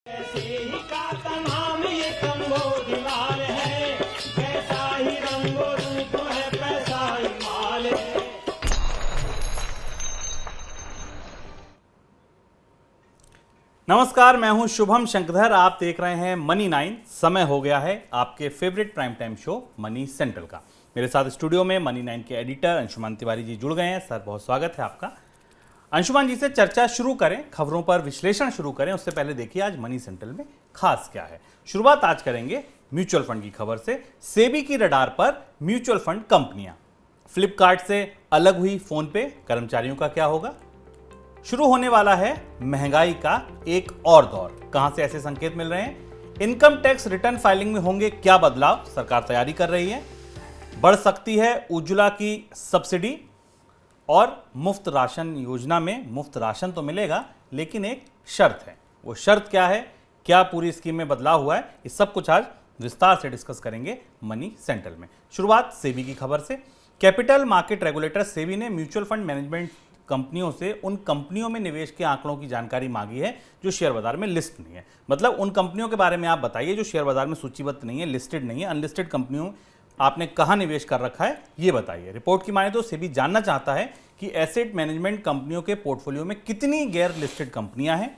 ऐसे ही का तमाम ये संबोधि माल है, वैसा ही रंगो रूप है, पैसा ही माल है। नमस्कार, मैं हूं शुभम शंकरधर। आप देख रहे हैं मनी 9। समय हो गया है आपके favourite prime time show money central का। मेरे साथ स्टूडियो में मनी 9 के एडिटर अंशुमान तिवारी जी जुड़ गए हैं। सर, बहुत स्वागत है आपका। अंशुमान जी से चर्चा शुरू करें, खबरों पर विश्लेषण शुरू करें, उससे पहले देखिए आज मनी सेंट्रल में खास क्या है। शुरुआत आज करेंगे म्यूचुअल फंड की खबर से। सेबी की रडार पर म्यूचुअल फंड कंपनियां। फ्लिपकार्ट से अलग हुई फोन पे, कर्मचारियों का क्या होगा? शुरू होने वाला है महंगाई का एक और दौर। कहां से ऐसे संकेत मिल रहे हैं? इनकम टैक्स रिटर्न फाइलिंग में होंगे क्या बदलाव? सरकार तैयारी कर रही है। बढ़ सकती है उज्ज्वला की सब्सिडी, और मुफ्त राशन योजना में मुफ्त राशन तो मिलेगा, लेकिन एक शर्त है। वो शर्त क्या है? क्या पूरी स्कीम में बदलाव हुआ है? ये सब कुछ आज विस्तार से डिस्कस करेंगे मनी सेंट्रल में। शुरुआत सेबी की खबर से। कैपिटल मार्केट रेगुलेटर सेबी ने म्यूचुअल फंड मैनेजमेंट कंपनियों से उन कंपनियों में निवेश के आंकड़ों की जानकारी मांगी है जो शेयर बाजार में लिस्ट नहीं है। मतलब उन कंपनियों के बारे में आप बताइए जो शेयर बाजार में सूचीबद्ध नहीं है, लिस्टेड नहीं है। अनलिस्टेड कंपनियों आपने कहां निवेश कर रखा है, ये बताइए। रिपोर्ट की माने तो सेबी जानना चाहता है कि एसेट मैनेजमेंट कंपनियों के पोर्टफोलियो में कितनी गैर लिस्टेड कंपनियां हैं,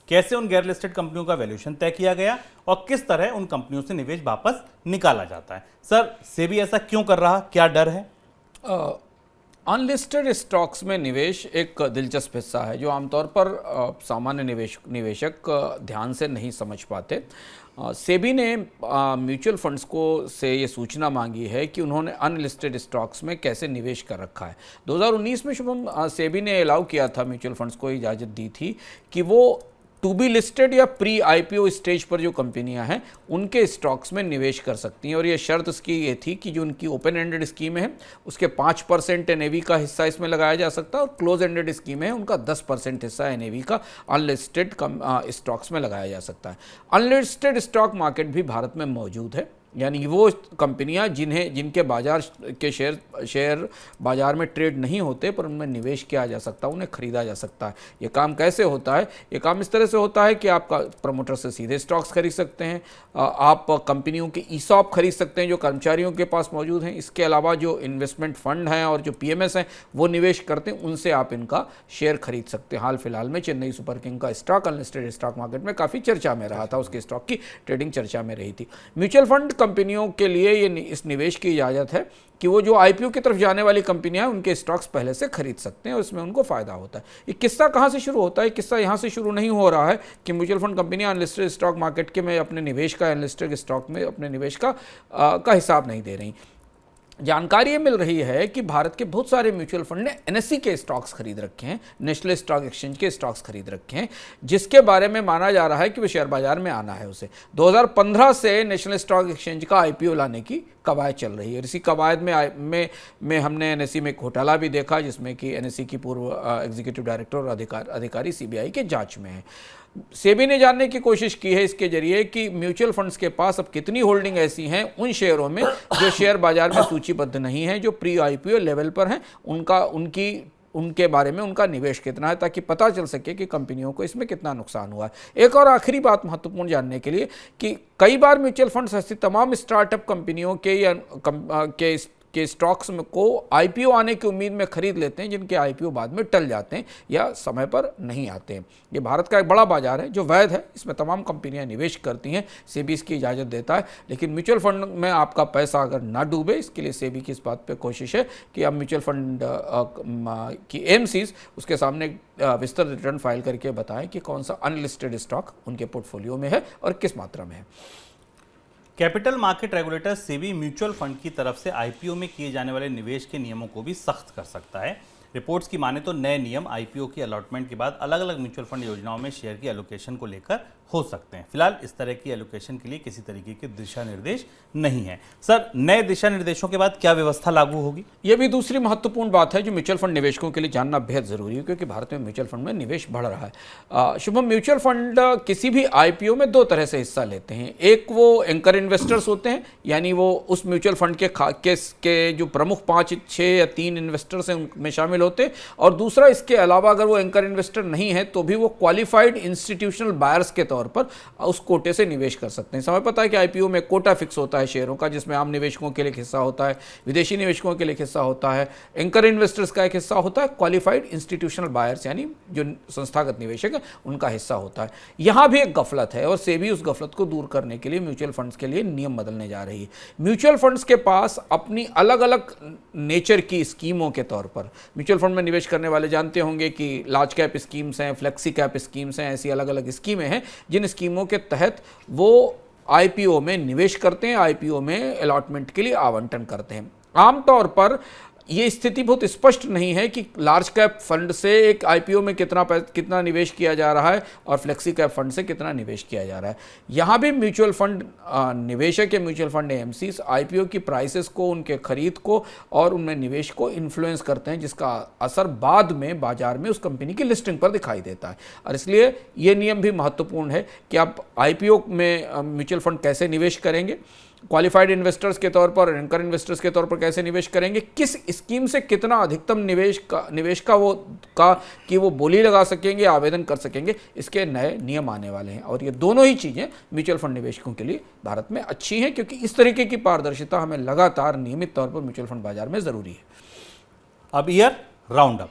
कैसे उन गैर लिस्टेड कंपनियों का वैल्यूएशन तय किया गया और किस तरह उन कंपनियों से निवेश वापस निकाला जाता है। सर, सेबी ऐसा क्यों कर रहा, क्या डर है? अनलिस्टेड स्टॉक्स में निवेश एक दिलचस्प हिस्सा है जो आमतौर पर सामान्य निवेशक ध्यान से नहीं समझ पाते। सेबी ने म्यूचुअल फंड्स को से ये सूचना मांगी है कि उन्होंने अनलिस्टेड स्टॉक्स में कैसे निवेश कर रखा है। 2019 में शुभम सेबी ने अलाउ किया था, म्यूचुअल फंड्स को इजाज़त दी थी कि वो टू बी लिस्टेड या प्री आईपीओ स्टेज पर जो कंपनियां हैं उनके स्टॉक्स में निवेश कर सकती हैं। और ये शर्त उसकी ये थी कि जो उनकी ओपन एंडेड स्कीम है उसके 5% एनएवी का हिस्सा इसमें लगाया जा सकता है, और क्लोज एंडेड स्कीम है उनका 10% हिस्सा एनएवी का अनलिस्टेड स्टॉक्स में लगाया जा सकता है। अनलिस्टेड स्टॉक मार्केट भी भारत में मौजूद है, यानी वो कंपनियां जिनके बाजार के शेयर बाजार में ट्रेड नहीं होते पर उनमें निवेश किया जा सकता है, उन्हें खरीदा जा सकता है। ये काम कैसे होता है? ये काम इस तरह से होता है कि आपका प्रमोटर से सीधे स्टॉक्स खरीद सकते हैं, आप कंपनियों के ईसॉप खरीद सकते हैं जो कर्मचारियों के पास मौजूद हैं। इसके अलावा जो इन्वेस्टमेंट फंड हैं और जो पीएमएस हैं वो निवेश करते हैं, उनसे आप इनका शेयर खरीद सकते हैं। हाल फिलहाल में चेन्नई सुपर किंग का स्टॉक अनलिस्टेड स्टॉक मार्केट में काफ़ी चर्चा में रहा था, उसके स्टॉक की ट्रेडिंग चर्चा में रही थी। म्यूचुअल फंड कंपनियों के लिए ये इस निवेश की इजाज़त है कि वो जो आईपीओ की तरफ जाने वाली कंपनियां हैं उनके स्टॉक्स पहले से खरीद सकते हैं और इसमें उनको फायदा होता है। ये किस्सा कहाँ से शुरू होता है? किस्सा यहाँ से शुरू नहीं हो रहा है कि म्यूचुअल फंड कंपनियां अनलिस्टेड स्टॉक मार्केट के में अपने निवेश का अनलिस्टेड स्टॉक में अपने निवेश का हिसाब नहीं दे रही। जानकारी ये मिल रही है कि भारत के बहुत सारे म्यूचुअल फंड ने एनएसई के स्टॉक्स खरीद रखे हैं, नेशनल स्टॉक एक्सचेंज के स्टॉक्स खरीद रखे हैं, जिसके बारे में माना जा रहा है कि वो शेयर बाजार में आना है उसे। 2015 से नेशनल स्टॉक एक्सचेंज का आईपीओ लाने की कवायद चल रही है। इसी कवायद में हमने एनएसई में घोटाला भी देखा, जिसमें कि एनएसई की पूर्व एग्जीक्यूटिव डायरेक्टर और अधिकारी सीबीआई के जांच में है। सेबी ने जानने की कोशिश की है इसके जरिए कि म्यूचुअल फंड्स के पास अब कितनी होल्डिंग ऐसी हैं उन शेयरों में जो शेयर बाजार में सूचीबद्ध नहीं है, जो प्री आईपीओ लेवल पर हैं, उनके बारे में उनका निवेश कितना है, ताकि पता चल सके कि कंपनियों को इसमें कितना नुकसान हुआ है। एक और आखिरी बात महत्वपूर्ण जानने के लिए कि कई बार म्यूचुअल फंड्स ऐसी तमाम स्टार्टअप कंपनियों के या के स्टॉक्स में को आईपीओ आने की उम्मीद में खरीद लेते हैं, जिनके आईपीओ बाद में टल जाते हैं या समय पर नहीं आते हैं। ये भारत का एक बड़ा बाजार है जो वैध है, इसमें तमाम कंपनियां निवेश करती हैं, सेबी इसकी इजाज़त देता है। लेकिन म्यूचुअल फंड में आपका पैसा अगर ना डूबे, इसके लिए सेबी की इस बात पे कोशिश है कि अब म्यूचुअल फंड की एमसीज उसके सामने विस्तृत रिटर्न फाइल करके बताएं कि कौन सा अनलिस्टेड स्टॉक उनके पोर्टफोलियो में है और किस मात्रा में है। Capital market regulator SEBI mutual fund की तरफ से आईपीओ में किए जाने वाले निवेश के नियमों को भी सख्त कर सकता है। रिपोर्ट्स की माने तो नए नियम आईपीओ की अलॉटमेंट के बाद अलग अलग म्यूचुअल फंड योजनाओं में शेयर की एलोकेशन को लेकर हो सकते हैं। फिलहाल इस तरह की एलोकेशन के लिए किसी तरीके के दिशा निर्देश नहीं है। सर, नए दिशा निर्देशों के बाद क्या व्यवस्था लागू होगी? यह भी दूसरी महत्वपूर्ण बात है जो म्यूचुअल फंड निवेशकों के लिए जानना बेहद जरूरी है, क्योंकि भारत में म्यूचुअल फंड में निवेश बढ़ रहा है। शुभम, म्यूचुअल फंड किसी भी आईपीओ में दो तरह से हिस्सा लेते हैं। एक वो एंकर इन्वेस्टर्स होते हैं, यानी वो उस म्यूचुअल फंड के जो प्रमुख 5, 6 या 3 इन्वेस्टर्स हैं उनमें शामिल होते, और दूसरा इसके अलावा अगर वो एंकर इन्वेस्टर नहीं है तो भी वो क्वालिफाइड इंस्टीट्यूशनल बायर्स के तौर पर उस कोटे से निवेश कर सकते हैं। समय पता है कि आईपीओ में कोटा फिक्स होता है शेयरों का, जिसमें आम निवेशकों के लिए एक हिस्सा होता है, विदेशी निवेशकों के लिए एक हिस्सा होता है, एंकर इन्वेस्टर्स का एक हिस्सा होता है, क्वालिफाइड इंस्टीट्यूशनल बायर्स यानी जो संस्थागत निवेशक है उनका हिस्सा होता है। यहाँ भी एक गफलत है और सेबी उस गफलत को दूर करने के लिए म्यूचुअल फंड्स के लिए नियम बदलने जा रही है। म्यूचुअल फंड्स के पास अपनी अलग अलग नेचर की स्कीमों के तौर पर, म्यूचुअल फंड में निवेश करने वाले जानते होंगे कि लार्ज कैप स्कीम्स हैं, फ्लेक्सी कैप स्कीम्स हैं, ऐसी अलग अलग स्कीमें हैं जिन स्कीमों के तहत वो आईपीओ में निवेश करते हैं, आईपीओ में अलॉटमेंट के लिए आवंटन करते हैं। आमतौर पर ये स्थिति बहुत स्पष्ट नहीं है कि लार्ज कैप फंड से एक आईपीओ में कितना निवेश किया जा रहा है और फ्लेक्सी कैप फंड से कितना निवेश किया जा रहा है। यहाँ भी म्यूचुअल फंड निवेशक या म्यूचुअल फंड एएमसीज आईपीओ की प्राइसेस को, उनके खरीद को और उनमें निवेश को इन्फ्लुएंस करते हैं, जिसका असर बाद में बाजार में उस कंपनी की लिस्टिंग पर दिखाई देता है। और इसलिए ये नियम भी महत्वपूर्ण है कि आप आईपीओ में म्यूचुअल फंड कैसे निवेश करेंगे, क्वालिफाइड इन्वेस्टर्स के तौर पर, एंकर इन्वेस्टर्स के तौर पर कैसे निवेश करेंगे, किस स्कीम से कितना अधिकतम निवेश का कि वो बोली लगा सकेंगे, आवेदन कर सकेंगे, इसके नए नियम आने वाले हैं। और ये दोनों ही चीज़ें म्यूचुअल फंड निवेशकों के लिए भारत में अच्छी हैं, क्योंकि इस तरीके की पारदर्शिता हमें लगातार नियमित तौर पर म्यूचुअल फंड बाजार में ज़रूरी है। अब ईयर राउंड अप।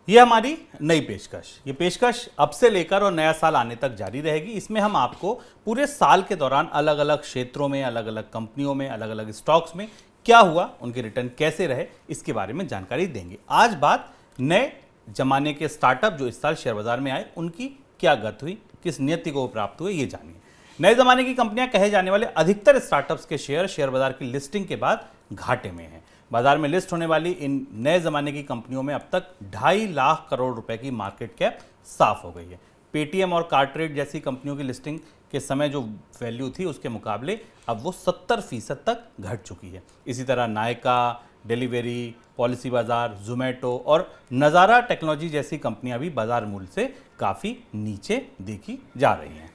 ये हमारी नई पेशकश, ये पेशकश अब से लेकर और नया साल आने तक जारी रहेगी। इसमें हम आपको पूरे साल के दौरान अलग अलग क्षेत्रों में, अलग अलग कंपनियों में, अलग अलग स्टॉक्स में क्या हुआ, उनके रिटर्न कैसे रहे, इसके बारे में जानकारी देंगे। आज बात नए जमाने के स्टार्टअप जो इस साल शेयर बाजार में आए, उनकी क्या गत हुई, किस नियति को प्राप्त हुए, ये जानिए। नए जमाने की कंपनियां कहे जाने वाले अधिकतर स्टार्टअप्स के शेयर बाजार की लिस्टिंग के बाद घाटे में हैं। बाजार में लिस्ट होने वाली इन नए ज़माने की कंपनियों में अब तक 2.5 लाख करोड़ रुपए की मार्केट कैप साफ हो गई है। पेटीएम और कार्टरेट जैसी कंपनियों की लिस्टिंग के समय जो वैल्यू थी उसके मुकाबले अब वो 70% तक घट चुकी है। इसी तरह नायका, डिलीवरी, पॉलिसी बाजार, जोमेटो और नज़ारा टेक्नोलॉजी जैसी कंपनियां भी बाजार मूल्य से काफ़ी नीचे देखी जा रही हैं।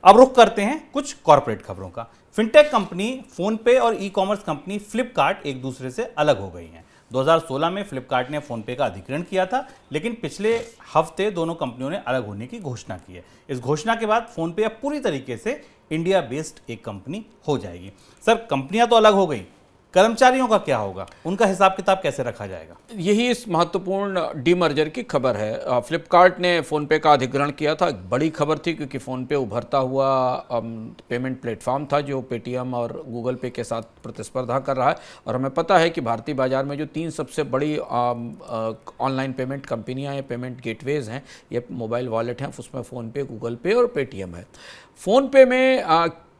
अब रुख करते हैं कुछ कॉर्पोरेट खबरों का। फिनटेक कंपनी फोनपे और ई कॉमर्स कंपनी फ्लिपकार्ट एक दूसरे से अलग हो गई हैं। 2016 में फ्लिपकार्ट ने फोनपे का अधिग्रहण किया था, लेकिन पिछले हफ्ते दोनों कंपनियों ने अलग होने की घोषणा की है। इस घोषणा के बाद फोनपे अब पूरी तरीके से इंडिया बेस्ड एक कंपनी हो जाएगी। सर, कंपनियां तो अलग हो गई, कर्मचारियों का क्या होगा, उनका हिसाब किताब कैसे रखा जाएगा? यही इस महत्वपूर्ण डीमर्जर की खबर है। फ्लिपकार्ट ने फ़ोनपे का अधिग्रहण किया था, बड़ी खबर थी, क्योंकि फ़ोनपे उभरता हुआ पेमेंट प्लेटफॉर्म था जो पेटीएम और गूगल पे के साथ प्रतिस्पर्धा कर रहा है। और हमें पता है कि भारतीय बाजार में जो 3 सबसे बड़ी ऑनलाइन पेमेंट कंपनियां हैं, पेमेंट गेटवेज़ हैं, ये मोबाइल वॉलेट हैं, उसमें फ़ोनपे, गूगल पे और पेटीएम है। फ़ोनपे में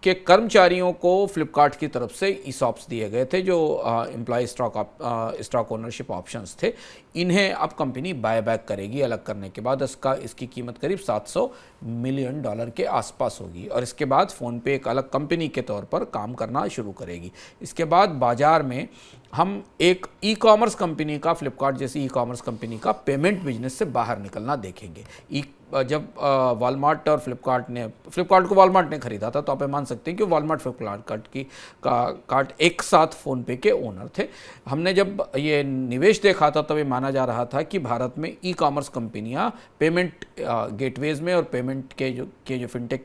के कर्मचारियों को फ्लिपकार्ट की तरफ से ईसॉप्स दिए गए थे, जो एम्प्लॉय स्टॉक ओनरशिप ऑप्शंस थे। इन्हें अब कंपनी बायबैक करेगी अलग करने के बाद। इसकी कीमत करीब $700 मिलियन के आसपास होगी और इसके बाद फ़ोनपे एक अलग कंपनी के तौर पर काम करना शुरू करेगी। इसके बाद बाजार में हम एक ई कॉमर्स कंपनी का, फ्लिपकार्ट जैसी ई कॉमर्स कंपनी का पेमेंट बिजनेस से बाहर निकलना देखेंगे। जब वॉलमार्ट और फ्लिपकार्ट को वॉलमार्ट ने खरीदा था, तो आप मान सकते हैं कि वॉलमार्ट फ्लिपकार्ट एक साथ फ़ोनपे के ओनर थे। हमने जब ये निवेश देखा था तब ये माना जा रहा था कि भारत में ई कॉमर्स कंपनियां पेमेंट गेटवेज़ में और पेमेंट के जो फिनटेक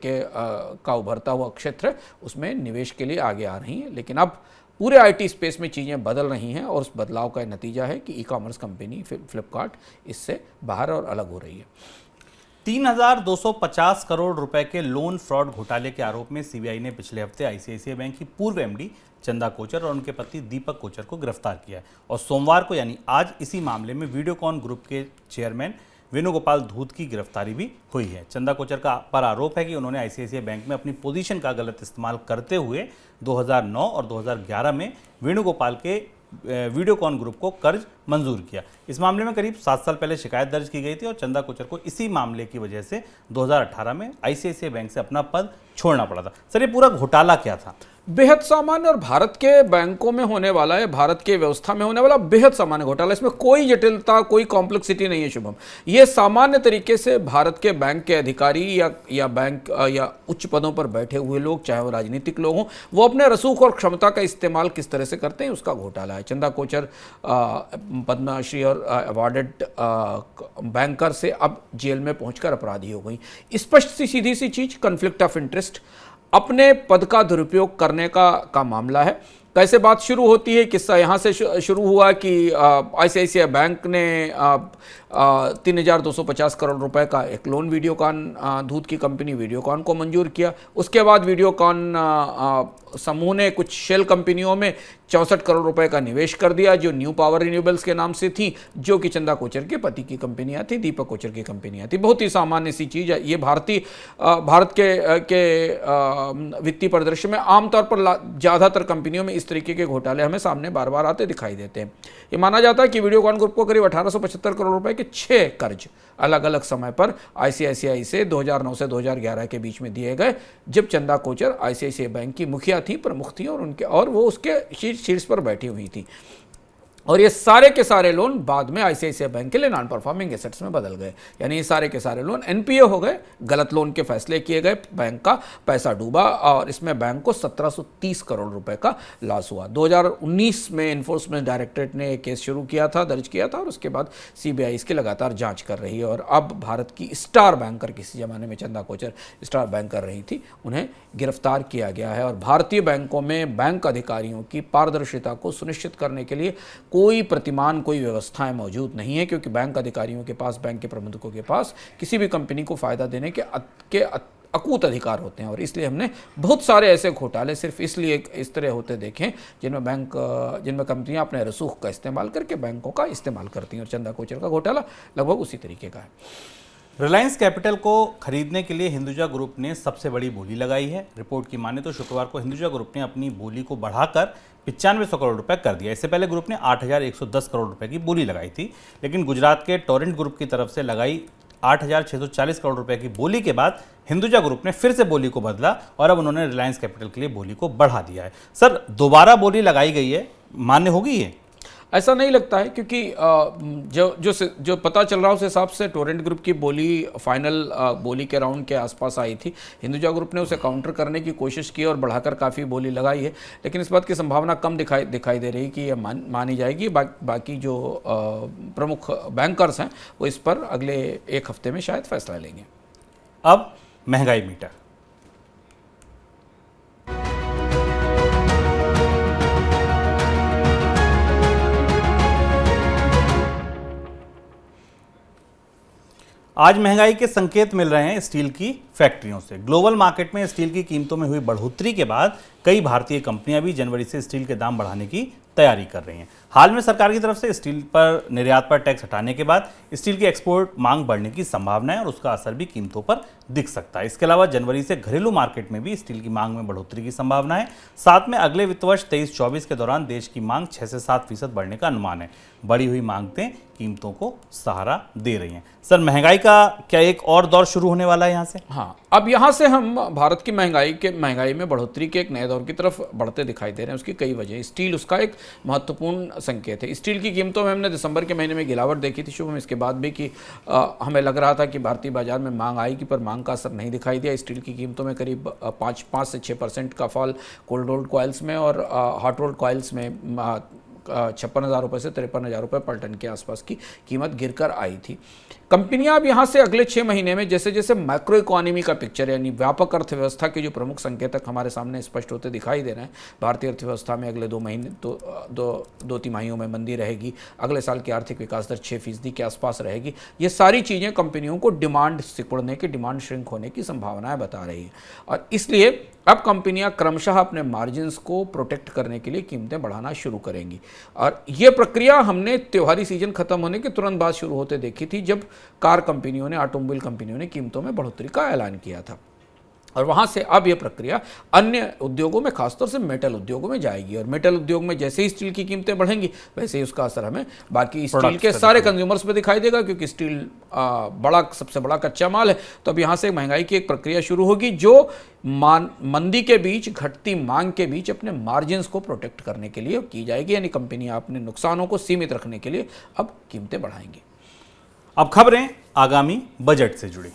का उभरता हुआ क्षेत्र है उसमें निवेश के लिए आगे आ रही हैं। लेकिन अब पूरे आईटी स्पेस में चीज़ें बदल रही हैं और उस बदलाव का नतीजा है कि ई कॉमर्स कंपनी फ्लिपकार्ट इससे बाहर और अलग हो रही है। 3,250 करोड़ रुपए के लोन फ्रॉड घोटाले के आरोप में सीबीआई ने पिछले हफ्ते आईसीआईसीआई बैंक की पूर्व एमडी चंदा कोचर और उनके पति दीपक कोचर को गिरफ्तार किया है। और सोमवार को यानी आज इसी मामले में वीडियोकॉन ग्रुप के चेयरमैन वेणुगोपाल धूत की गिरफ्तारी भी हुई है। चंदा कोचर पर आरोप है कि उन्होंने आईसीआईसीआई बैंक में अपनी पोजीशन का गलत इस्तेमाल करते हुए 2009 और 2011 में वेणुगोपाल के वीडियोकॉन ग्रुप को कर्ज मंजूर किया। इस मामले में करीब 7 साल पहले शिकायत दर्ज की गई थी और चंदा कोचर को इसी मामले की वजह से 2018 में आईसीआईसीआई बैंक से अपना पद छोड़ना पड़ा था। सर, ये पूरा घोटाला क्या था? बेहद सामान्य और भारत के बैंकों में होने वाला है, भारत के व्यवस्था में होने वाला बेहद सामान्य घोटाला। इसमें कोई जटिलता, कोई कॉम्प्लेक्सिटी नहीं है शुभम। ये सामान्य तरीके से भारत के बैंक के अधिकारी या बैंक या उच्च पदों पर बैठे हुए लोग, चाहे वो राजनीतिक लोग हों, वो अपने रसूख और क्षमता का इस्तेमाल किस तरह से करते हैं, उसका घोटाला है। चंदा कोचर पद्मश्री और अवार्डेड बैंकर से अब जेल में पहुंचकर अपराधी हो गई। स्पष्ट सी सीधी सी चीज, कन्फ्लिक्ट ऑफ इंटरेस्ट, अपने पद का दुरुपयोग करने का मामला है। कैसे बात शुरू होती है, किस्सा यहाँ से शुरू हुआ कि आईसीआईसीआई बैंक ने 3,250 करोड़ रुपए का एक लोन वीडियोकॉन दूध की कंपनी वीडियोकॉन को मंजूर किया। उसके बाद वीडियोकॉन समूह ने कुछ शेल कंपनियों में 64 करोड़ रुपए का निवेश कर दिया, जो न्यू पावर रिन्यूएबल्स के नाम से थी, जो कि चंदा कोचर के पति की कंपनियां थी, दीपक कोचर की कंपनियां थी। बहुत ही सामान्य सी चीज़ है ये। भारत के वित्तीय परिदृश्य में आमतौर पर ज़्यादातर कंपनियों में इस तरीके के घोटाले हमें सामने बार बार आते दिखाई देते हैं। ये माना जाता है कि वीडियोकॉन ग्रुप को करीब 1875 करोड़ रुपए के 6 कर्ज अलग अलग समय पर आईसीआईसीआई से 2009 से 2011 के बीच में दिए गए, जब चंदा कोचर आईसीआईसीआई बैंक की मुखिया थी, प्रमुख थी, और वो उसके शीर्ष पर बैठी हुई थी। और ये सारे के सारे लोन बाद में आईसीआईसीआई बैंक के लिए नॉन परफॉर्मिंग एसेट्स में बदल गए। यानी ये सारे के सारे लोन एनपीए हो गए, गलत लोन के फैसले किए गए, बैंक का पैसा डूबा और इसमें बैंक को 1730 करोड़ रुपए का लॉस हुआ। 2019 में एनफोर्समेंट डायरेक्टरेट ने एक केस शुरू किया था, दर्ज किया था, और उसके बाद सीबीआई इसकी लगातार जांच कर रही है। और अब भारत की स्टार बैंकर, किसी जमाने में चंदा कोचर स्टार बैंकर रही थी, उन्हें गिरफ्तार किया गया है। और भारतीय बैंकों में बैंक अधिकारियों की पारदर्शिता को सुनिश्चित करने के लिए कोई प्रतिमान, कोई व्यवस्थाएं मौजूद नहीं है, क्योंकि बैंक अधिकारियों के पास, बैंक के प्रबंधकों के पास किसी भी कंपनी को फायदा देने के अकूत अधिकार होते हैं। और इसलिए हमने बहुत सारे ऐसे घोटाले सिर्फ इसलिए इस तरह होते देखे जिनमें कंपनियां अपने रसूख का इस्तेमाल करके बैंकों का इस्तेमाल करती हैं। और चंदा कोचर का घोटाला लगभग उसी तरीके का है। रिलायंस कैपिटल को खरीदने के लिए हिंदुजा ग्रुप ने सबसे बड़ी बोली लगाई है। रिपोर्ट की माने तो शुक्रवार को हिंदुजा ग्रुप ने अपनी बोली को बढ़ाकर 9500 करोड़ रुपए कर दिया। इससे पहले ग्रुप ने 8110 करोड़ रुपए की बोली लगाई थी, लेकिन गुजरात के टोरेंट ग्रुप की तरफ से लगाई 8640 करोड़ रुपए की बोली के बाद हिंदुजा ग्रुप ने फिर से बोली को बदला और अब उन्होंने रिलायंस कैपिटल के लिए बोली को बढ़ा दिया है। सर, दोबारा बोली लगाई गई है, मान्य होगी ये? ऐसा नहीं लगता है, क्योंकि जो पता चल रहा है उस हिसाब से टोरेंट ग्रुप की बोली फाइनल बोली के राउंड के आसपास आई थी। हिंदुजा ग्रुप ने उसे काउंटर करने की कोशिश की और बढ़ाकर काफ़ी बोली लगाई है, लेकिन इस बात की संभावना कम दिखाई दे रही कि यह मानी जाएगी। बाकी जो प्रमुख बैंकर्स हैं वो इस पर अगले एक हफ्ते में शायद फैसला लेंगे। अब महंगाई मीटर। आज महंगाई के संकेत मिल रहे हैं स्टील की फैक्ट्रियों से। ग्लोबल मार्केट में स्टील की कीमतों में हुई बढ़ोतरी के बाद कई भारतीय कंपनियां भी जनवरी से स्टील के दाम बढ़ाने की तैयारी कर रही हैं। हाल में सरकार की तरफ से स्टील पर निर्यात पर टैक्स हटाने के बाद स्टील की एक्सपोर्ट मांग बढ़ने की संभावना है और उसका असर भी कीमतों पर दिख सकता है। इसके अलावा जनवरी से घरेलू मार्केट में भी स्टील की मांग में बढ़ोतरी की संभावना है। साथ में अगले वित्त वर्ष 23-24 के दौरान देश की मांग 6 से 7% बढ़ने का अनुमान है। बढ़ी हुई मांगें कीमतों को सहारा दे रही हैं। सर, महंगाई का क्या एक और दौर शुरू होने वाला है यहाँ से? हाँ, अब यहाँ से हम भारत की महंगाई में बढ़ोतरी के एक नए दौर की तरफ बढ़ते दिखाई दे रहे हैं। उसकी कई वजह, स्टील उसका एक महत्वपूर्ण संकेत है। स्टील की कीमतों में हमने दिसंबर के महीने में गिरावट देखी थी शुभम, इसके बाद भी कि हमें लग रहा था कि भारतीय बाजार में मांग आएगी, पर मांग का असर नहीं दिखाई दिया। स्टील की कीमतों में करीब 5 से 6% का फॉल कोल्ड रोल्ड कॉइल्स में और हॉट रोल्ड कॉइल्स में 56,000 रुपये से 53,000 रुपये पर टन के आसपास की कीमत गिरकर आई थी। कंपनियां अब यहाँ से अगले 6 महीने में जैसे जैसे मैक्रो इकोनॉमी का पिक्चर, यानी व्यापक अर्थव्यवस्था के जो प्रमुख संकेतक हमारे सामने स्पष्ट होते दिखाई दे रहे हैं, भारतीय अर्थव्यवस्था में अगले 2 तिमाहियों में मंदी रहेगी, अगले साल की आर्थिक विकास दर 6% के आसपास रहेगी। ये सारी चीज़ें कंपनियों को डिमांड सिकुड़ने की, डिमांड श्रिंक होने की संभावनाएं बता रही है। और इसलिए अब कंपनियां क्रमशः अपने मार्जिन्स को प्रोटेक्ट करने के लिए कीमतें बढ़ाना शुरू करेंगी। और ये प्रक्रिया हमने त्योहारी सीजन खत्म होने के तुरंत बाद शुरू होते देखी थी, जब कार कंपनियों ने, ऑटोमोबाइल कंपनियों ने कीमतों में बढ़ोतरी का ऐलान किया था। और वहाँ से अब ये प्रक्रिया अन्य उद्योगों में, खासतौर से मेटल उद्योगों में जाएगी। और मेटल उद्योग में जैसे ही स्टील की कीमतें बढ़ेंगी वैसे ही उसका असर हमें बाकी स्टील के सारे कंज्यूमर्स पे दिखाई देगा, क्योंकि स्टील सबसे बड़ा कच्चा माल है। तो अब यहाँ से महंगाई की एक प्रक्रिया शुरू होगी जो मंदी के बीच, घटती मांग के बीच अपने मार्जिन्स को प्रोटेक्ट करने के लिए की जाएगी, यानी कंपनियां अपने नुकसानों को सीमित रखने के लिए अब कीमतें बढ़ाएंगी। अब खबरें आगामी बजट से जुड़ी।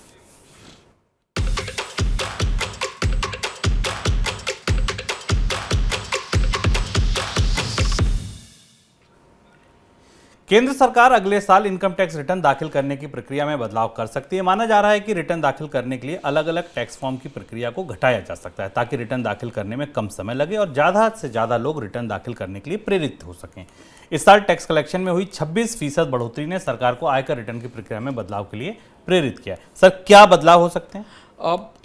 केंद्र सरकार अगले साल इनकम टैक्स रिटर्न दाखिल करने की प्रक्रिया में बदलाव कर सकती है। माना जा रहा है कि रिटर्न दाखिल करने के लिए अलग अलग टैक्स फॉर्म की प्रक्रिया को घटाया जा सकता है, ताकि रिटर्न दाखिल करने में कम समय लगे और ज़्यादा से ज़्यादा लोग रिटर्न दाखिल करने के लिए प्रेरित हो सकें। इस साल टैक्स कलेक्शन में हुई 26% बढ़ोतरी ने सरकार को आयकर रिटर्न की प्रक्रिया में बदलाव के लिए प्रेरित किया है। सर, क्या बदलाव हो सकते हैं?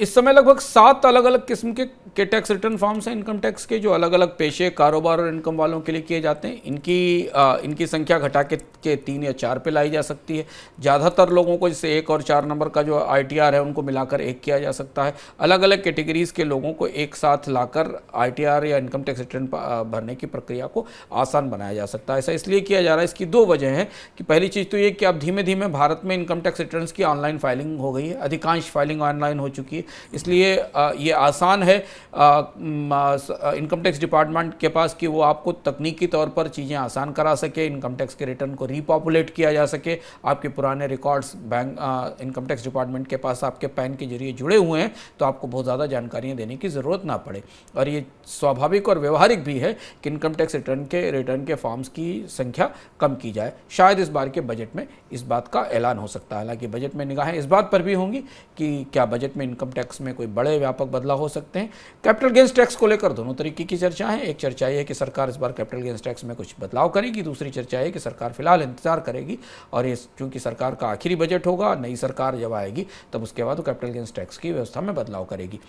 इस समय लगभग 7 अलग अलग किस्म के टैक्स रिटर्न फॉर्म्स हैं इनकम टैक्स के, जो अलग अलग पेशे, कारोबार और इनकम वालों के लिए किए जाते हैं। इनकी संख्या घटा के 3 या 4 पे लाई जा सकती है। ज़्यादातर लोगों को, जैसे 1 और 4 नंबर का जो ITR है उनको मिलाकर 1 किया जा सकता है। अलग अलग कैटेगरीज के लोगों को एक साथ लाकर ITR या इनकम टैक्स रिटर्न भरने की प्रक्रिया को आसान बनाया जा सकता है। ऐसा इसलिए किया जा रहा है, इसकी 2 वजह हैं कि पहली चीज़ तो ये कि अब धीमे धीमे भारत में इनकम टैक्स रिटर्न की ऑनलाइन फाइलिंग हो गई है, अधिकांश फाइलिंग ऑनलाइन हो चुकी है, इसलिए ये आसान है इनकम टैक्स डिपार्टमेंट के पास कि वो आपको तकनीकी तौर पर चीज़ें आसान करा सके, इनकम टैक्स के रिटर्न को रीपॉपुलेट किया जा सके, आपके पुराने records bank income tax department के पास आपके पैन के जरिए जुड़े हुए हैं, तो आपको बहुत ज़्यादा जानकारियाँ देने की ज़रूरत ना पड़े। और ये स्वाभाविक और व्यवहारिक भी है कि इनकम टैक्स रिटर्न के फॉर्म्स की संख्या कम की जाए। शायद इस बार के बजट में इस बात का ऐलान हो सकता है। हालांकि बजट में निगाहें इस बात पर भी होंगी कि क्या बजट में इनकम टैक्स में कोई बड़े व्यापक बदलाव हो सकते हैं। कैपिटल गेंस टैक्स को लेकर दोनों तरीके की चर्चा है। एक चर्चा ये है कि सरकार इस बार कैपिटल गेंस टैक्स में कुछ बदलाव करेगी, दूसरी चर्चा है कि सरकार फिलहाल इंतजार करेगी और ये चूंकि सरकार का आखिरी बजट होगा, नई सरकार जब आएगी तब उसके बाद वो कैपिटल गेंस टैक्स की व्यवस्था में बदलाव करेगी।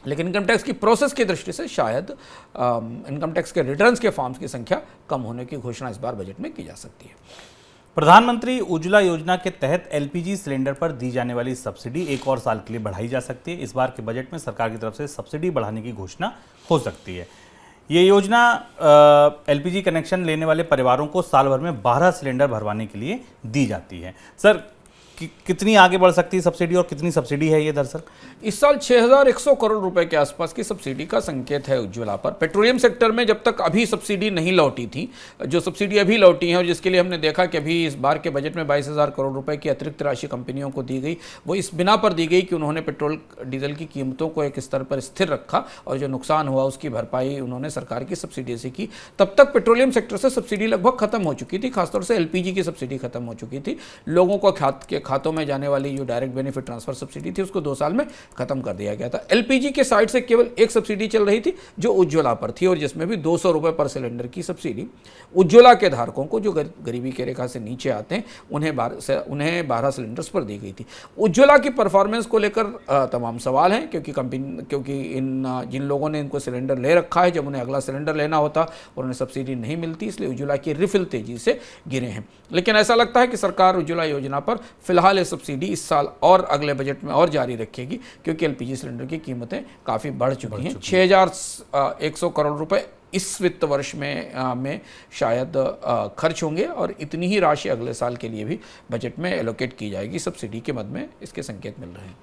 लेकिन इनकम टैक्स की प्रोसेस की दृष्टि से शायद इनकम टैक्स के रिटर्न्स के फॉर्म्स की संख्या कम होने की घोषणा इस बार बजट में की जा सकती है। प्रधानमंत्री उज्ज्वला योजना के तहत LPG सिलेंडर पर दी जाने वाली सब्सिडी 1 और साल के लिए बढ़ाई जा सकती है। इस बार के बजट में सरकार की तरफ से सब्सिडी बढ़ाने की घोषणा हो सकती है। ये योजना LPG कनेक्शन लेने वाले परिवारों को साल भर में 12 सिलेंडर भरवाने के लिए दी जाती है। सर, कितनी आगे बढ़ सकती है सब्सिडी और कितनी सब्सिडी है ये दरअसल? इस साल 6100 करोड़ रुपए के आसपास की सब्सिडी का संकेत है उज्ज्वला पर। पेट्रोलियम सेक्टर में जब तक अभी सब्सिडी नहीं लौटी थी, जो सब्सिडी अभी लौटी है और जिसके लिए हमने देखा कि अभी इस बार के बजट में 22,000 करोड़ रुपए की अतिरिक्त राशि कंपनियों को दी गई, वो इस बिना पर दी गई कि उन्होंने पेट्रोल डीजल की कीमतों को एक स्तर पर स्थिर रखा और जो नुकसान हुआ उसकी भरपाई उन्होंने सरकार की सब्सिडी से की। तब तक पेट्रोलियम सेक्टर से सब्सिडी लगभग खत्म हो चुकी थी, खासतौर से LPG की सब्सिडी खत्म हो चुकी थी। लोगों को खातों में जाने वाली जो डायरेक्ट बेनिफिट ट्रांसफर सब्सिडी थी उसको 2 साल में खत्म कर दिया गया था। LPG के साइड से केवल एक सब्सिडी चल रही थी जो उज्ज्वला पर थी और जिसमें भी 200 रुपए पर सिलेंडर की सब्सिडी उज्ज्वला के धारकों को, जो गरीबी की रेखा से नीचे आते हैं, उन्हें 12 सिलेंडर्स पर दी गई थी। उज्ज्वला की परफॉर्मेंस को लेकर तमाम सवाल हैं, क्योंकि जिन लोगों ने इनको सिलेंडर ले रखा है, जब उन्हें अगला सिलेंडर लेना होता और उन्हें सब्सिडी नहीं मिलती, इसलिए उज्ज्वला की रिफिल तेजी से गिरे हैं। लेकिन ऐसा लगता है कि सरकार उज्ज्वला योजना पर फिलहाल ये सब्सिडी इस साल और अगले बजट में और जारी रखेगी, क्योंकि LPG सिलेंडर की कीमतें काफ़ी बढ़ चुकी हैं। 6100 करोड़ रुपए इस वित्त वर्ष में शायद खर्च होंगे और इतनी ही राशि अगले साल के लिए भी बजट में एलोकेट की जाएगी। सब्सिडी के मद में इसके संकेत मिल रहे हैं।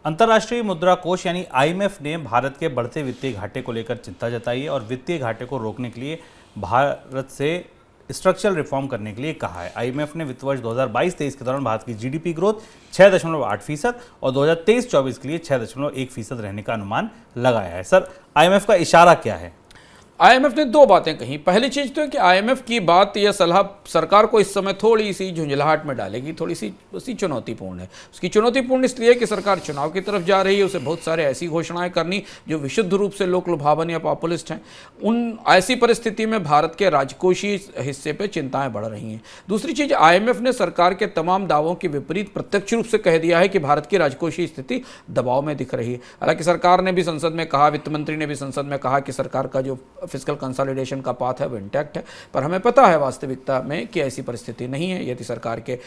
अंतर्राष्ट्रीय मुद्रा कोष यानी IMF ने भारत के बढ़ते वित्तीय घाटे को लेकर चिंता जताई है और वित्तीय घाटे को रोकने के लिए भारत से स्ट्रक्चरल रिफॉर्म करने के लिए कहा है। IMF ने वित्त वर्ष 2022-23 के दौरान भारत की GDP ग्रोथ 6.8% और 2023-24 के लिए 6.1% रहने का अनुमान लगाया है। सर, IMF का इशारा क्या है? IMF ने 2 बातें कही। पहली चीज़ तो है कि IMF की बात या सलाह सरकार को इस समय थोड़ी सी झुंझलाहट में डालेगी, थोड़ी सी चुनौतीपूर्ण है। उसकी चुनौतीपूर्ण इसलिए कि सरकार चुनाव की तरफ जा रही है, उसे बहुत सारे ऐसी घोषणाएं करनी जो विशुद्ध रूप से लोक लुभावन या पॉपुलिस्ट हैं। उन ऐसी परिस्थिति में भारत के राजकोषीय हिस्से पर चिंताएं बढ़ रही हैं। दूसरी चीज़, IMF ने सरकार के तमाम दावों के विपरीत प्रत्यक्ष रूप से कह दिया है कि भारत की राजकोषीय स्थिति दबाव में दिख रही है। हालांकि सरकार ने भी संसद में कहा, वित्त मंत्री ने भी संसद में कहा कि सरकार का जो फिजिकल कंसोलिडेशन का पाथ है वो इंटैक्ट है, पर हमें पता है वास्तविकता में कि ऐसी परिस्थिति नहीं है। यदि सरकार के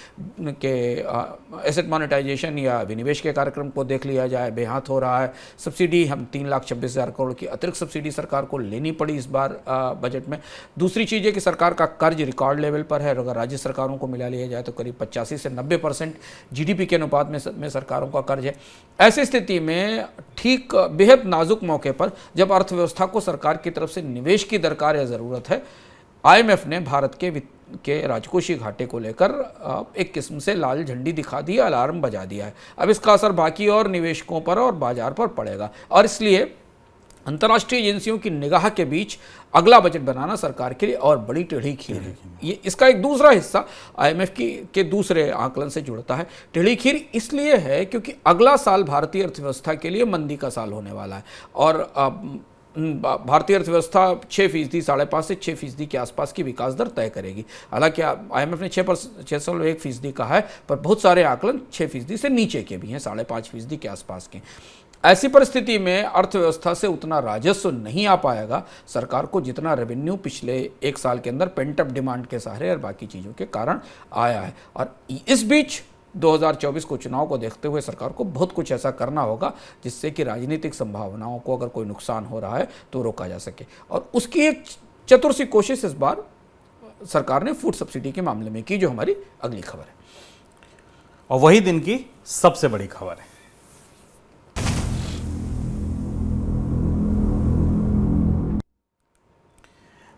एसेट मोनेटाइजेशन या विनिवेश के कार्यक्रम को देख लिया जाए, बेहाथ हो रहा है। सब्सिडी हम 3,26,000 करोड़ की अतिरिक्त सब्सिडी सरकार को लेनी पड़ी इस बार बजट में। दूसरी चीज़ है कि सरकार का कर्ज रिकॉर्ड लेवल पर है, अगर राज्य सरकारों को मिला लिया जाए तो करीब 85 से 90% GDP के अनुपात में सरकारों का कर्ज है। ऐसी स्थिति में ठीक बेहद नाजुक मौके पर जब अर्थव्यवस्था को सरकार की तरफ से निवेश की दरकार या ज़रूरत है, IMF ने भारत के राजकोषीय घाटे को लेकर एक किस्म से लाल झंडी दिखा दी, अलार्म बजा दिया है। अब इसका असर बाकी और निवेशकों पर और बाजार पर पड़ेगा, और इसलिए अंतर्राष्ट्रीय एजेंसियों की निगाह के बीच अगला बजट बनाना सरकार के लिए और बड़ी टेढ़ी खीर है। ये इसका एक दूसरा हिस्सा IMF के दूसरे आकलन से जुड़ता है। टेढ़ी खीर इसलिए है क्योंकि अगला साल भारतीय अर्थव्यवस्था के लिए मंदी का साल होने वाला है, और भारतीय अर्थव्यवस्था 6%, 5.5% से 6% के आसपास की विकास दर तय करेगी। हालांकि IMF ने 6.1% कहा है, पर बहुत सारे आकलन 6% से नीचे के भी हैं, 5.5% के आसपास के। ऐसी परिस्थिति में अर्थव्यवस्था से उतना राजस्व नहीं आ पाएगा सरकार को जितना रेवेन्यू पिछले एक साल के अंदर पेंटअप डिमांड के सहारे और बाकी चीज़ों के कारण आया है। और इस बीच 2024 को चुनाव को देखते हुए सरकार को बहुत कुछ ऐसा करना होगा जिससे कि राजनीतिक संभावनाओं को अगर कोई नुकसान हो रहा है तो रोका जा सके, और उसकी एक चतुर सी कोशिश इस बार सरकार ने फूड सब्सिडी के मामले में की, जो हमारी अगली खबर है। और वही दिन की सबसे बड़ी खबर है।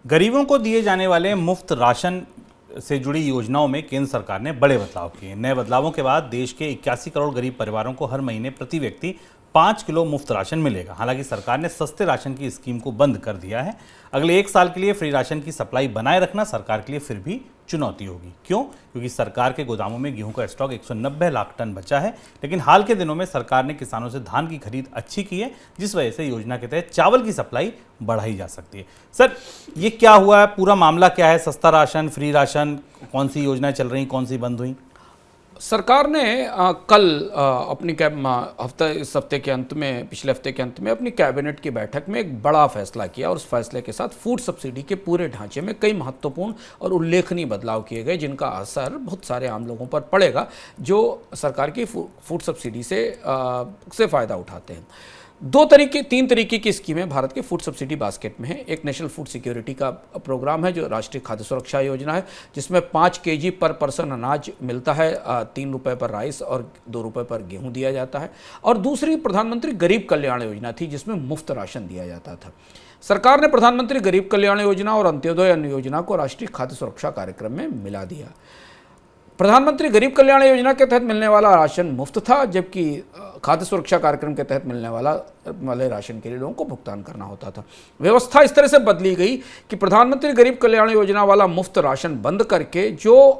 गरीबों को दिए जाने वाले मुफ्त राशन से जुड़ी योजनाओं में केंद्र सरकार ने बड़े बदलाव किए। नए बदलावों के बाद देश के 81 करोड़ गरीब परिवारों को हर महीने प्रति व्यक्ति 5 किलो मुफ्त राशन मिलेगा। हालांकि सरकार ने सस्ते राशन की स्कीम को बंद कर दिया है। अगले एक साल के लिए फ्री राशन की सप्लाई बनाए रखना सरकार के लिए फिर भी चुनौती होगी। क्यों? क्योंकि सरकार के गोदामों में गेहूं का स्टॉक 190 लाख टन बचा है, लेकिन हाल के दिनों में सरकार ने किसानों से धान की खरीद अच्छी की है, जिस वजह से योजना के तहत चावल की सप्लाई बढ़ाई जा सकती है। सर, ये क्या हुआ है? पूरा मामला क्या है? सस्ता राशन, फ्री राशन, कौन सी योजनाएं चल रही, कौन सी बंद हुई? सरकार ने कल अपनी इस हफ्ते के अंत में, पिछले हफ्ते के अंत में अपनी कैबिनेट की बैठक में एक बड़ा फैसला किया, और उस फैसले के साथ फूड सब्सिडी के पूरे ढांचे में कई महत्वपूर्ण और उल्लेखनीय बदलाव किए गए, जिनका असर बहुत सारे आम लोगों पर पड़ेगा जो सरकार की फूड सब्सिडी से फ़ायदा उठाते हैं। तीन तरीके की स्कीमें भारत के फूड सब्सिडी बास्केट में है। एक नेशनल फूड सिक्योरिटी का प्रोग्राम है जो राष्ट्रीय खाद्य सुरक्षा योजना है, जिसमें 5 kg पर पर्सन अनाज मिलता है, 3 रुपये पर राइस और 2 रुपये पर गेहूं दिया जाता है। और दूसरी प्रधानमंत्री गरीब कल्याण योजना थी, जिसमें मुफ्त राशन दिया जाता था। सरकार ने प्रधानमंत्री गरीब कल्याण योजना और अंत्योदय अन्न योजना को राष्ट्रीय खाद्य सुरक्षा कार्यक्रम में मिला दिया। प्रधानमंत्री गरीब कल्याण योजना के तहत मिलने वाला राशन मुफ्त था, जबकि खाद्य सुरक्षा कार्यक्रम के तहत मिलने वाले राशन के लिए लोगों को भुगतान करना होता था। व्यवस्था इस तरह से बदली गई कि प्रधानमंत्री गरीब कल्याण योजना वाला मुफ्त राशन बंद करके जो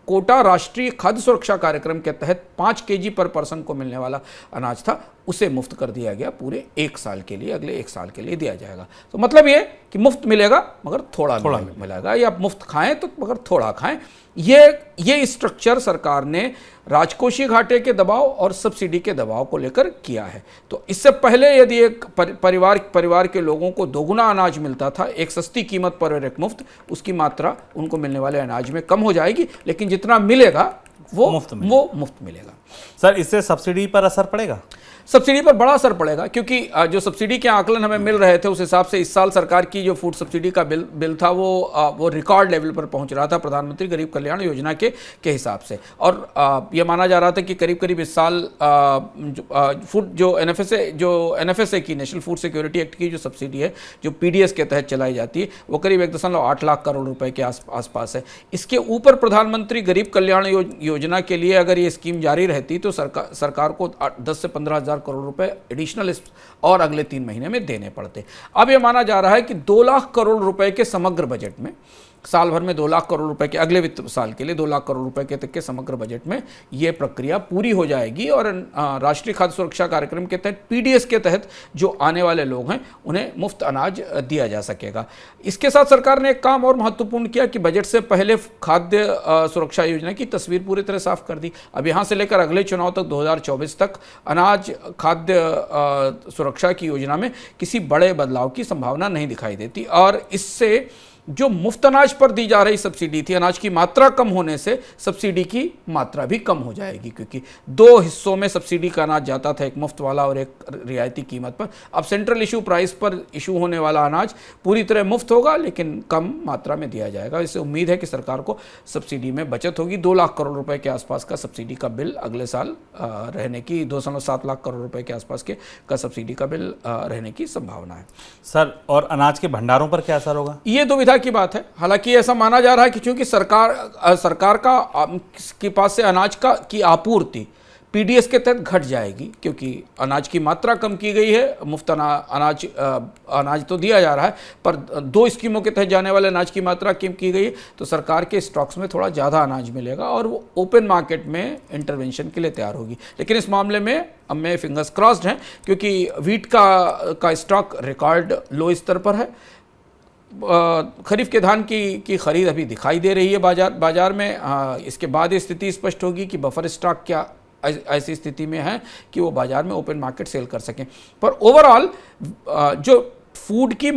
कोटा राष्ट्रीय खाद्य सुरक्षा कार्यक्रम के तहत 5 kg पर पर्सन को मिलने वाला अनाज था, उसे मुफ्त कर दिया गया पूरे एक साल के लिए। अगले एक साल के लिए दिया जाएगा। तो मतलब ये कि मुफ्त मिलेगा मगर थोड़ा मिलेगा, या मुफ्त खाएं तो मगर थोड़ा खाएं। ये स्ट्रक्चर सरकार ने राजकोषीय घाटे के दबाव और सब्सिडी के दबाव को लेकर किया है। तो इससे पहले यदि एक परिवार के लोगों को दोगुना अनाज मिलता था एक सस्ती कीमत पर और एक मुफ्त, उसकी मात्रा उनको मिलने वाले अनाज में कम हो जाएगी, लेकिन जितना मिलेगा वो मुफ्त मिलेगा। सर, इससे सब्सिडी पर असर पड़ेगा? सब्सिडी पर बड़ा असर पड़ेगा, क्योंकि जो सब्सिडी के आकलन हमें मिल रहे थे उस हिसाब से इस साल सरकार की जो फूड सब्सिडी का बिल था वो रिकॉर्ड लेवल पर पहुंच रहा था प्रधानमंत्री गरीब कल्याण योजना के हिसाब से। और ये माना जा रहा था कि करीब इस साल फूड जो एनएफएसए की नेशनल फूड सिक्योरिटी एक्ट की जो सब्सिडी है, जो पीडीएस के तहत चलाई जाती है, वो करीब 1.8 लाख करोड़ रुपए के आसपास है। इसके ऊपर प्रधानमंत्री गरीब कल्याण योजना के लिए अगर ये स्कीम जारी रहती तो सरकार को 10 से 15 हज़ार करोड़ रुपए एडिशनल और अगले 3 महीने में देने पड़ते। अब यह माना जा रहा है कि 2 लाख करोड़ रुपए के समग्र बजट में साल भर में 2 लाख करोड़ रुपए के, अगले वित्त साल के लिए 2 लाख करोड़ रुपए के तक के समग्र बजट में ये प्रक्रिया पूरी हो जाएगी और राष्ट्रीय खाद्य सुरक्षा कार्यक्रम के तहत, पीडीएस के तहत जो आने वाले लोग हैं उन्हें मुफ्त अनाज दिया जा सकेगा। इसके साथ सरकार ने एक काम और महत्वपूर्ण किया कि बजट से पहले खाद्य सुरक्षा योजना की तस्वीर पूरी तरह साफ कर दी। अब यहाँ से लेकर अगले चुनाव तक 2024 तक अनाज खाद्य सुरक्षा की योजना में किसी बड़े बदलाव की संभावना नहीं दिखाई देती और इससे जो मुफ्त अनाज पर दी जा रही सब्सिडी थी, अनाज की मात्रा कम होने से सब्सिडी की मात्रा भी कम हो जाएगी, क्योंकि 2 हिस्सों में सब्सिडी का अनाज जाता था, एक मुफ्त वाला और एक रियायती कीमत पर। अब सेंट्रल इशू प्राइस पर इशू होने वाला अनाज पूरी तरह मुफ्त होगा लेकिन कम मात्रा में दिया जाएगा। इससे उम्मीद है कि सरकार को सब्सिडी में बचत होगी। 2 लाख करोड़ रुपए के आसपास का सब्सिडी का बिल अगले साल रहने की, 2.7 लाख करोड़ रुपए के आसपास का सब्सिडी का बिल रहने की संभावना है। सर, और अनाज के भंडारों पर क्या असर होगा? ये दुविधा की बात है। हालांकि ऐसा माना जा रहा है कि चूंकि सरकार के पास से अनाज की आपूर्ति पीडीएस के तहत घट जाएगी, क्योंकि अनाज की मात्रा कम की गई है, मुफ्त अनाज तो दिया जा रहा है पर 2 स्कीमों के तहत जाने वाले अनाज की मात्रा कम की गई है, तो सरकार के स्टॉक्स में थोड़ा ज़्यादा अनाज मिलेगा और वो ओपन मार्केट में इंटरवेंशन के लिए तैयार होगी। लेकिन इस मामले में अब मैं फिंगर्स क्रॉस्ड हैं, क्योंकि वीट का स्टॉक रिकॉर्ड लो स्तर पर है। खरीफ के धान की खरीद अभी दिखाई दे रही है बाजार में। इसके बाद ये स्थिति स्पष्ट होगी कि बफर स्टॉक क्या ऐसी स्थिति में है कि वो बाजार में ओपन मार्केट सेल कर सकें। पर ओवरऑल जो फूड की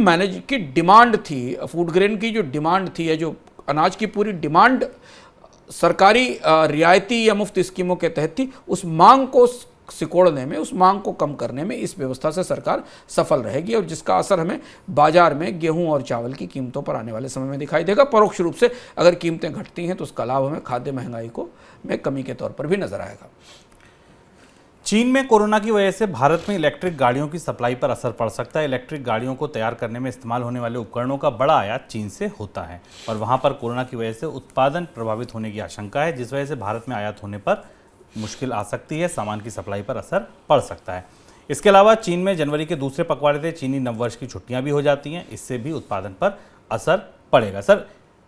डिमांड थी, फूड ग्रेन की जो डिमांड थी या जो अनाज की पूरी डिमांड सरकारी रियायती या मुफ्त स्कीमों के तहत थी, उस मांग को सिकोड़ने में, उस मांग को कम करने में इस व्यवस्था से सरकार सफल रहेगी और जिसका असर हमें बाजार में गेहूं और चावल की कीमतों पर आने वाले समय में दिखाई देगा। परोक्ष रूप से अगर कीमतें घटती हैं तो उसका लाभ हमें खाद्य महंगाई में कमी के तौर पर भी नजर आएगा। चीन में कोरोना की वजह से भारत में इलेक्ट्रिक गाड़ियों की सप्लाई पर असर पड़ सकता है। इलेक्ट्रिक गाड़ियों को तैयार करने में इस्तेमाल होने वाले उपकरणों का बड़ा आयात चीन से होता है और वहां पर कोरोना की वजह से उत्पादन प्रभावित होने की आशंका है, जिस वजह से भारत में आयात होने पर मुश्किल आ सकती है, सामान की सप्लाई पर असर पड़ सकता है। इसके अलावा चीन में जनवरी के दूसरे पखवाड़े से चीनी नववर्ष की छुट्टियां भी हो जाती हैं, इससे भी उत्पादन पर असर पड़ेगा। सर,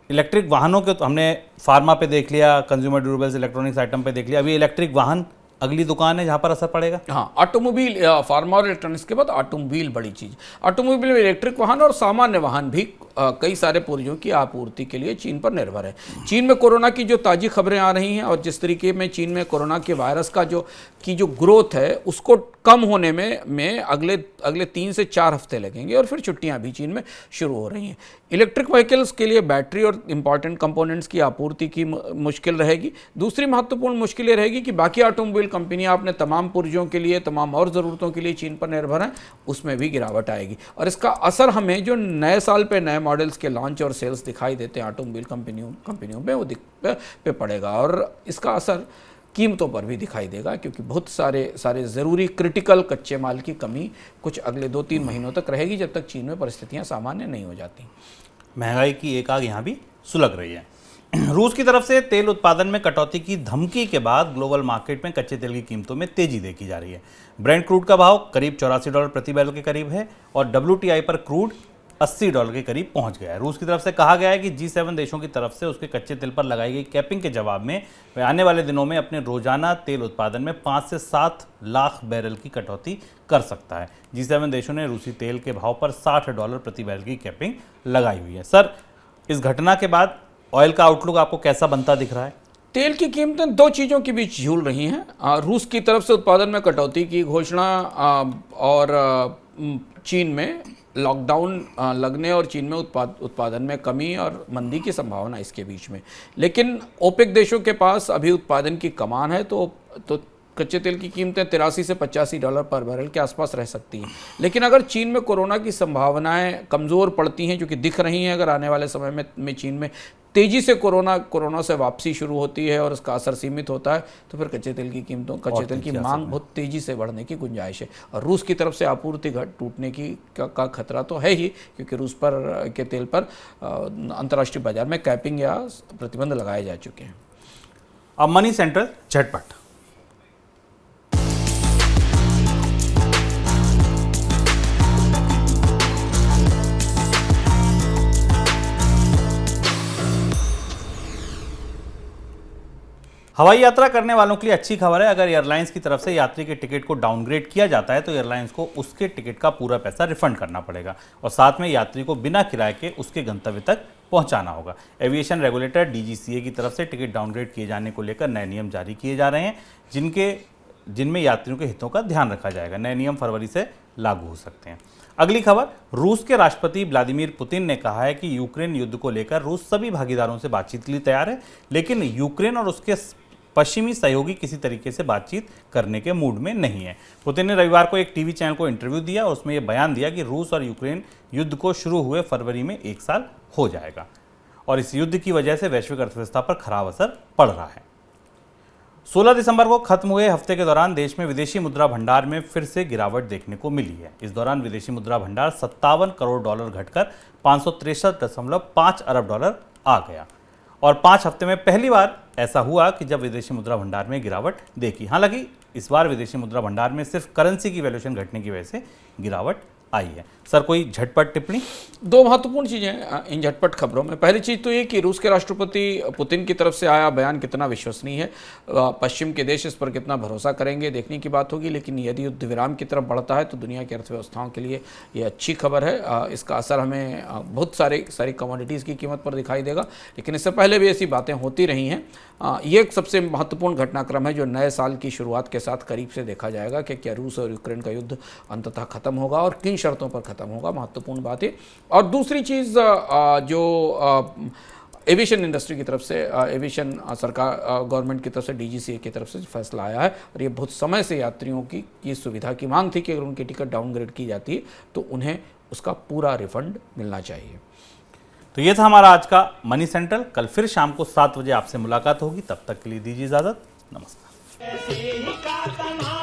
इलेक्ट्रिक वाहनों के तो हमने फार्मा पे देख लिया, कंज्यूमर ड्यूरेबल्स इलेक्ट्रॉनिक्स आइटम पे देख लिया, अभी इलेक्ट्रिक वाहन अगली दुकान है जहां पर असर पड़ेगा। हाँ, ऑटोमोबाइल, फार्मा और इलेक्ट्रॉनिक्स के बाद ऑटोमोबाइल बड़ी चीज। ऑटोमोबाइल में इलेक्ट्रिक वाहन और सामान्य वाहन भी कई सारे पुर्जों की आपूर्ति के लिए चीन पर निर्भर है। चीन में कोरोना की जो ताज़ी खबरें आ रही हैं और जिस तरीके में चीन में कोरोना के वायरस का जो ग्रोथ है उसको कम होने में अगले 3 से 4 हफ्ते लगेंगे और फिर छुट्टियां भी चीन में शुरू हो रही हैं। इलेक्ट्रिक व्हीकल्स के लिए बैटरी और इंपॉर्टेंट कंपोनेंट्स की आपूर्ति की मुश्किल रहेगी। दूसरी महत्वपूर्ण मुश्किल ये रहेगी कि बाकी ऑटोमोबाइल कंपनियां अपने तमाम पुर्जों के लिए, तमाम और ज़रूरतों के लिए चीन पर निर्भर हैं, उसमें भी गिरावट आएगी और इसका असर हमें जो नए साल पे नए मॉडल्स के लॉन्च और सेल्स दिखाई देते हैं ऑटोमोबाइल कंपनियों में वो पे पड़ेगा और इसका असर कीमतों पर भी दिखाई देगा, क्योंकि बहुत सारे ज़रूरी क्रिटिकल कच्चे माल की कमी कुछ अगले 2-3 महीनों तक रहेगी जब तक चीन में परिस्थितियां सामान्य नहीं हो जाती। महंगाई की एक आग यहाँ भी सुलग रही है। रूस की तरफ से तेल उत्पादन में कटौती की धमकी के बाद ग्लोबल मार्केट में कच्चे तेल की कीमतों में तेजी देखी जा रही है। ब्रेंट क्रूड का भाव करीब $84 प्रति बैरल के करीब है और WTI पर क्रूड $80 के करीब पहुंच गया है। रूस की तरफ से कहा गया है कि G7 देशों की तरफ से उसके कच्चे तेल पर लगाई गई कैपिंग के जवाब में वह आने वाले दिनों में अपने रोजाना तेल उत्पादन में 5 से 7 लाख बैरल की कटौती कर सकता है। G7 देशों ने रूसी तेल के भाव पर $60 प्रति बैरल की कैपिंग लगाई हुई है। सर, इस घटना के बाद ऑयल का आउटलुक आपको कैसा बनता दिख रहा है? तेल की कीमतें 2 चीज़ों के बीच झूल रही हैं। रूस की तरफ से उत्पादन में कटौती की घोषणा और चीन में लॉकडाउन लगने और चीन में उत्पादन में कमी और मंदी की संभावना इसके बीच में। लेकिन ओपेक देशों के पास अभी उत्पादन की कमान है तो कच्चे तेल की कीमतें $83 से $85 पर बैरल के आसपास रह सकती हैं। लेकिन अगर चीन में कोरोना की संभावनाएं कमज़ोर पड़ती हैं, जो कि दिख रही हैं, अगर आने वाले समय में चीन में तेज़ी से कोरोना से वापसी शुरू होती है और उसका असर सीमित होता है, तो फिर कच्चे तेल की मांग बहुत तेज़ी से बढ़ने की गुंजाइश है। और रूस की तरफ से आपूर्ति टूटने का खतरा तो है ही, क्योंकि रूस के तेल पर अंतर्राष्ट्रीय बाजार में कैपिंग या प्रतिबंध लगाए जा चुके हैं। अब मनी सेंट्रल झटपट। हवाई यात्रा करने वालों के लिए अच्छी खबर है। अगर एयरलाइंस की तरफ से यात्री के टिकट को डाउनग्रेड किया जाता है तो एयरलाइंस को उसके टिकट का पूरा पैसा रिफंड करना पड़ेगा और साथ में यात्री को बिना किराए के उसके गंतव्य तक पहुंचाना होगा। एविएशन रेगुलेटर डीजीसीए की तरफ से टिकट डाउनग्रेड किए जाने को लेकर नए नियम जारी किए जा रहे हैं जिनमें यात्रियों के हितों का ध्यान रखा जाएगा। नए नियम फरवरी से लागू हो सकते हैं। अगली खबर, रूस के राष्ट्रपति व्लादिमीर पुतिन ने कहा है कि यूक्रेन युद्ध को लेकर रूस सभी भागीदारों से बातचीत के लिए तैयार है, लेकिन यूक्रेन और उसके पश्चिमी सहयोगी किसी तरीके से बातचीत करने के मूड में नहीं है। पुतिन ने रविवार को एक टीवी चैनल को इंटरव्यू दिया और उसमें यह बयान दिया कि रूस और यूक्रेन युद्ध को शुरू हुए फरवरी में 1 साल हो जाएगा और इस युद्ध की वजह से वैश्विक अर्थव्यवस्था पर खराब असर पड़ रहा है। 16 दिसंबर को खत्म हुए हफ्ते के दौरान देश में विदेशी मुद्रा भंडार में फिर से गिरावट देखने को मिली है। इस दौरान विदेशी मुद्रा भंडार 57 करोड़ डॉलर घटकर 563.5 अरब डॉलर आ गया और 5 हफ्ते में पहली बार ऐसा हुआ कि जब विदेशी मुद्रा भंडार में गिरावट देखी। हालांकि इस बार विदेशी मुद्रा भंडार में सिर्फ करेंसी की वैल्यूएशन घटने की वजह से गिरावट आई है। सर, कोई झटपट टिप्पणी? दो महत्वपूर्ण चीज़ें इन झटपट खबरों में। पहली चीज़ तो ये कि रूस के राष्ट्रपति पुतिन की तरफ से आया बयान कितना विश्वसनीय है, पश्चिम के देश इस पर कितना भरोसा करेंगे, देखने की बात होगी। लेकिन यदि युद्ध विराम की तरफ बढ़ता है तो दुनिया की अर्थव्यवस्थाओं के लिए ये अच्छी खबर है। इसका असर हमें बहुत सारी कमोडिटीज़ की कीमत पर दिखाई देगा, लेकिन इससे पहले भी ऐसी बातें होती रही हैं। ये एक सबसे महत्वपूर्ण घटनाक्रम है जो नए साल की शुरुआत के साथ करीब से देखा जाएगा कि क्या रूस और यूक्रेन का युद्ध अंततः खत्म होगा और किन शर्तों पर खत्म होगा, महत्वपूर्ण बात है। और दूसरी चीज़ जो एविएशन इंडस्ट्री की तरफ से, एविएशन सरकार गवर्नमेंट की तरफ से, डीजीसीए की तरफ से फैसला आया है और ये बहुत समय से यात्रियों की ये सुविधा की मांग थी कि अगर उनकी टिकट डाउनग्रेड की जाती है तो उन्हें उसका पूरा रिफंड मिलना चाहिए। तो ये था हमारा आज का मनी सेंट्रल। कल फिर शाम को 7 बजे आपसे मुलाकात होगी। तब तक के लिए दीजिए इजाजत। नमस्कार। ऐसे ही का तन्हा